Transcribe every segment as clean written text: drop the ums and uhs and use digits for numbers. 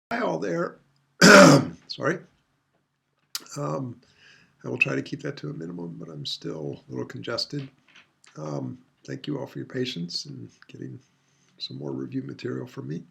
Hi all there. Sorry. I will try to keep that to a minimum, but I'm still a little congested. Thank you all for your patience and getting some more review material from me.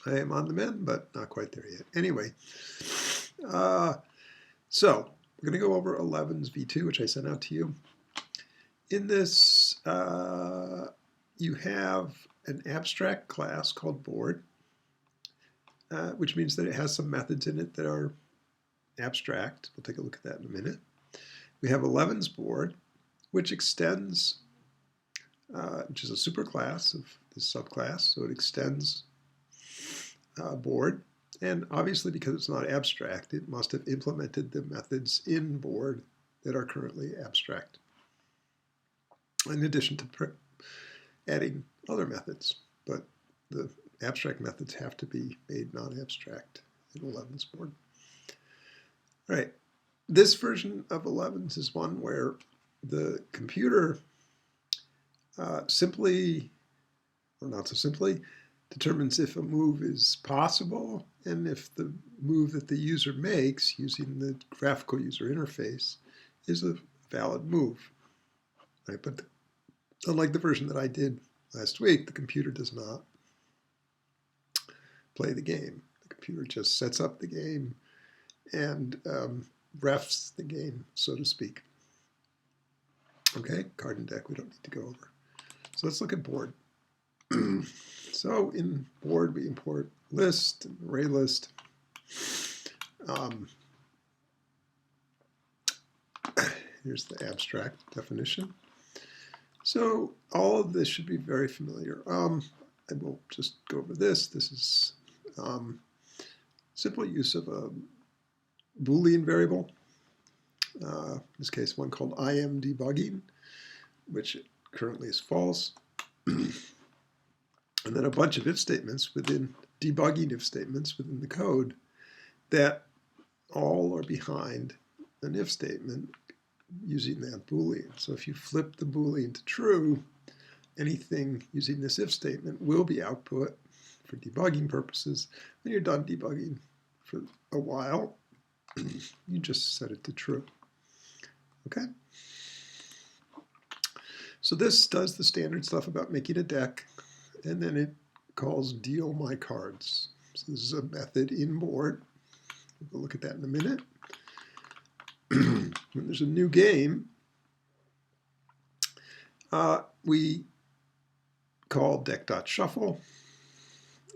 I am on the mend, but not quite there yet. Anyway, so we're going to go over 11's V2, which I sent out to you. In this, you have an abstract class called board, which means that it has some methods in it that are abstract. We'll take a look at that in a minute. We have 11's board, which extends, which is a superclass of this subclass, so it extends board. And obviously, because it's not abstract, it must have implemented the methods in board that are currently abstract, in addition to adding other methods. But the abstract methods have to be made non-abstract in 11's board. All right. This version of 11's is one where the computer simply, or not so simply, determines if a move is possible and if the move that the user makes using the graphical user interface is a valid move. Right? But unlike the version that I did last week, the computer does not play the game. The computer just sets up the game and refs the game, so to speak. Okay, card and deck we don't need to go over. So let's look at board. So in board we import list and array list. Here's the abstract definition. So all of this should be very familiar. I will just go over this. This is simple use of a Boolean variable. In this case, one called IMDebugging, which currently is false. And then a bunch of if statements within debugging if statements within the code that all are behind an if statement using that Boolean. So if you flip the Boolean to true, anything using this if statement will be output for debugging purposes. When you're done debugging for a while, you just set it to true. Okay? So this does the standard stuff about making a deck, and then it calls deal my cards. So this is a method in board. We'll look at that in a minute. When there's a new game, we call deck.shuffle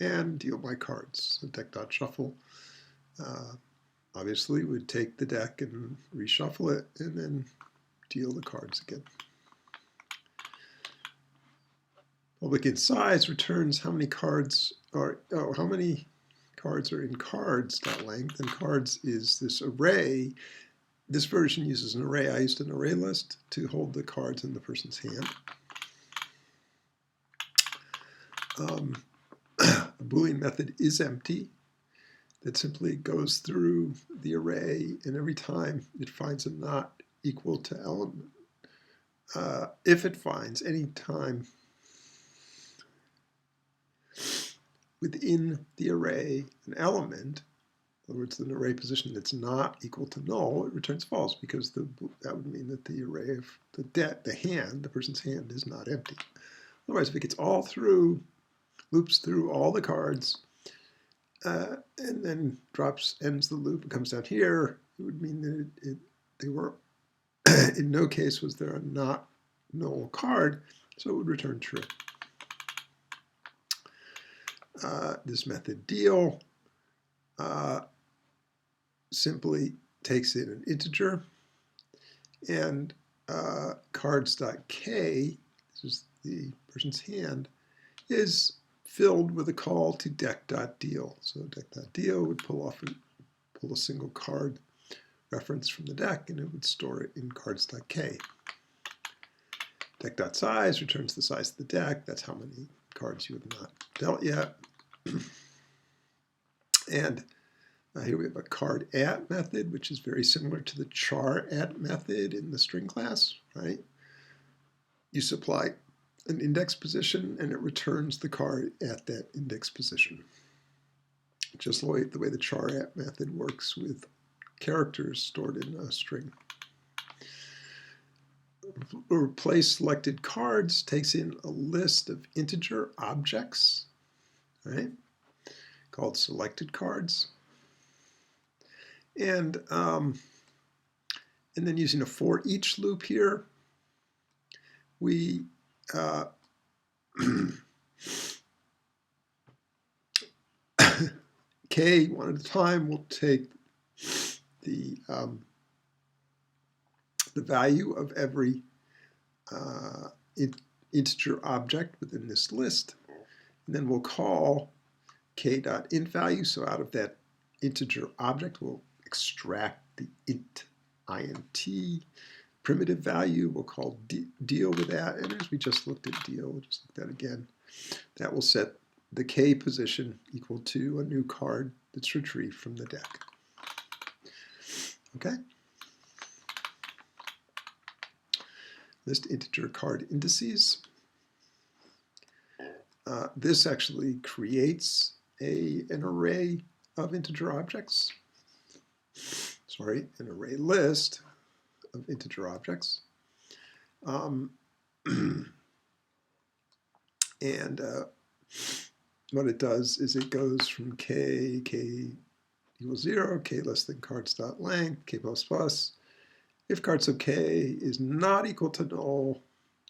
and deal my cards. So deck.shuffle obviously would take the deck and reshuffle it and then deal the cards again. Public in size returns how many cards are, how many cards are in cards.length, and cards is this array. This version uses an array. I used an array list to hold the cards in the person's hand. A Boolean method is empty that simply goes through the array, and every time it finds a not equal to element, if it finds any time within the array an element, in other words, an array position that's not equal to null, it returns false, because that would mean that the array of the person's hand is not empty. Otherwise, if it gets all through, loops through all the cards, and then ends the loop and comes down here, it would mean that they were, in no case was there a not null card, so it would return true. This method deal simply takes in an integer, and cards.k, this is the person's hand, is filled with a call to deck.deal. So deck.deal would pull a single card reference from the deck, and it would store it in cards.k. Deck.size returns the size of the deck. That's how many cards you have not dealt yet. And here we have a card at method, which is very similar to the char at method in the string class, right? You supply an index position and it returns the card at that index position. just the way the char method works with characters stored in a string. Replace selected cards takes in a list of integer objects, right, called selected cards. And then using a for each loop here, we k one at a time will take the value of every integer object within this list, and then we'll call k.intValue. So out of that integer object, we'll extract the int primitive value. We'll call deal with that, and as we just looked at deal, we'll just look at that again. That will set the k position equal to a new card that's retrieved from the deck. Okay. List integer card indices. This actually creates an array of integer objects. Sorry, an array list of integer objects. And what it does is it goes from k equals 0, k less than cards.length, k plus plus. If card sub k is not equal to null,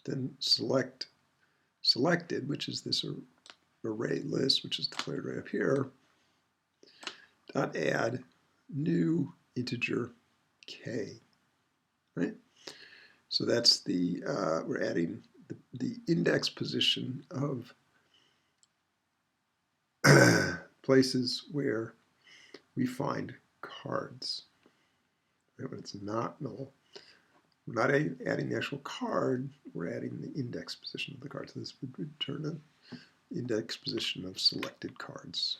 then selected, which is this array list, which is declared right up here, dot add new integer k, right? So that's the, we're adding the index position of places where we find cards. Right? When it's not null, we're not adding the actual card, we're adding the index position of the card. So this would return an index position of selected cards.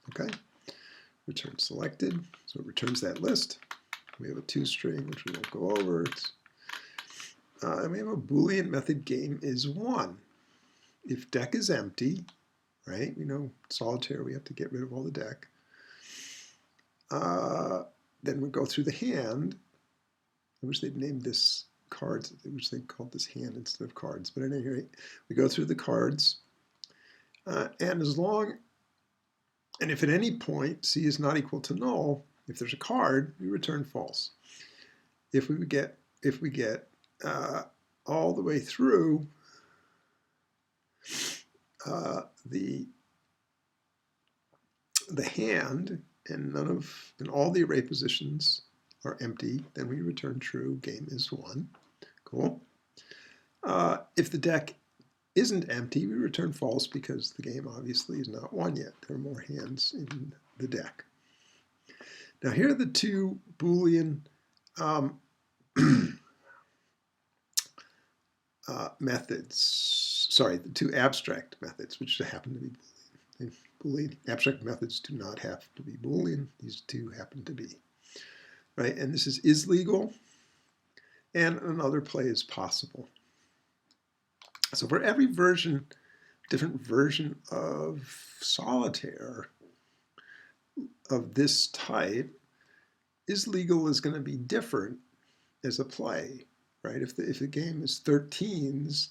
Okay, return selected, so it returns that list. We have a toString, which we won't go over. And we have a Boolean method game is 1. If deck is empty, right, we know solitaire we have to get rid of all the deck. Then we go through the hand. I wish they'd named this cards. I wish they called this hand instead of cards. But at any rate, we go through the cards. And if at any point C is not equal to null, if there's a card, we return false. If we get all the way through the hand, and all the array positions are empty, then we return true, game is 1. Cool. If the deck isn't empty, we return false because the game obviously is not won yet. There are more hands in the deck. Now here are the two Boolean methods, sorry, the two abstract methods, which happen to be Boolean. Abstract methods do not have to be Boolean. These two happen to be. Right, and this is legal, and another play is possible. So for every different version of solitaire of this type, is legal is going to be different as a play, right? If the game is 13s,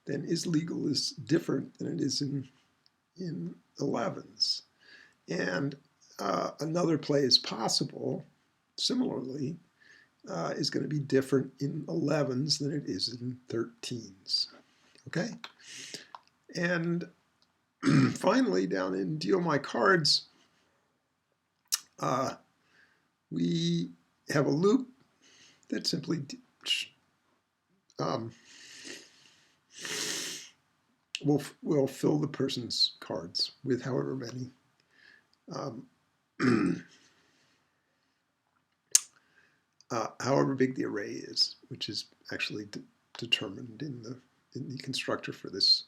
then is legal is different than it is in 11s. And another play is possible, similarly, is going to be different in 11s than it is in 13s. Okay? And finally, down in Deal My Cards, we have a loop that simply will fill the person's cards with however many however big the array is, which is actually determined in the constructor for this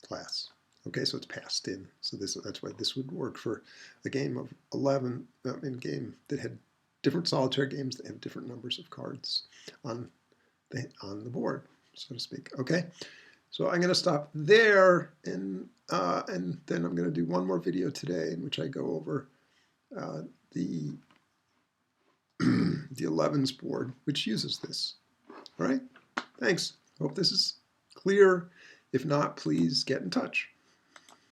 class. Okay, so it's passed in. So that's why this would work for a game of 11, game that had different solitaire games that have different numbers of cards on the board, so to speak. Okay, So I'm going to stop there, and then I'm going to do one more video today in which I go over the the 11s board, which uses this. All right, thanks. Hope this is clear. If not, please get in touch.